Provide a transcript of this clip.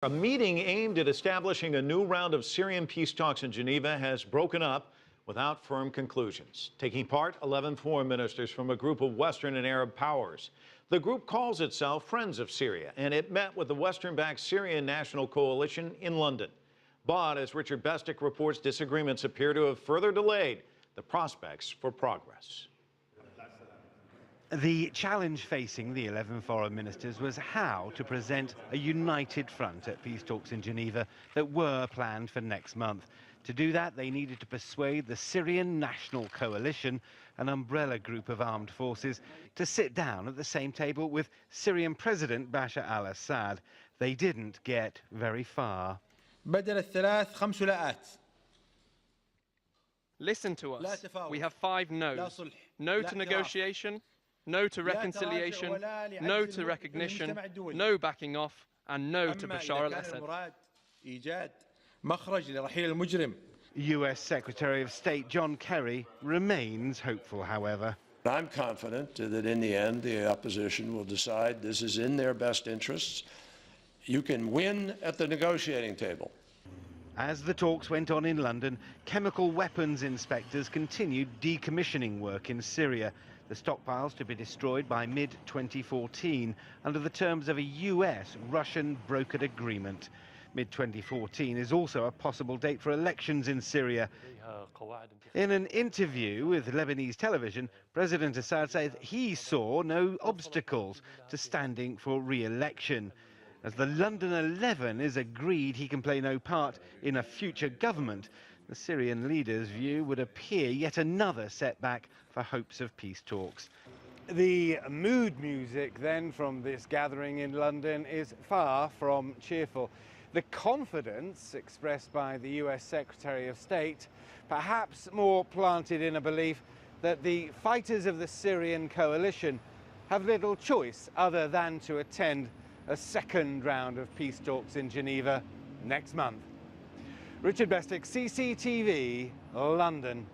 A meeting aimed at establishing a new round of Syrian peace talks in Geneva has broken up without firm conclusions. Taking part, 11 foreign ministers from a group of Western and Arab powers. The group calls itself Friends of Syria, and it met with the Western-backed Syrian National Coalition in London. But as Richard Bestic reports, disagreements appear to have further delayed the prospects for progress. The challenge facing the 11 foreign ministers was how to present a united front at peace talks in Geneva that were planned for next month. To do that, they needed to persuade the Syrian National Coalition, an umbrella group of armed forces, to sit down at the same table with Syrian President Bashar al-Assad. They didn't get very far. Listen to us. We have 5 no's. No to negotiation, no to reconciliation, no to recognition, no backing off, and no to Bashar al-Assad. US Secretary of State John Kerry remains hopeful, however. I'm confident that in the end the opposition will decide this is in their best interests. You can win at the negotiating table. As the talks went on in London, chemical weapons inspectors continued decommissioning work in Syria. The stockpiles to be destroyed by mid-2014 under the terms of a US-Russian brokered agreement. Mid-2014 is also a possible date for elections in Syria. In an interview with Lebanese television, President Assad said he saw no obstacles to standing for re-election. As the London 11 is agreed he can play no part in a future government, the Syrian leader's view would appear yet another setback for hopes of peace talks. The mood music then from this gathering in London is far from cheerful. The confidence expressed by the US Secretary of State, perhaps more planted in a belief that the fighters of the Syrian coalition have little choice other than to attend a second round of peace talks in Geneva next month. Richard Bestic, CCTV, London.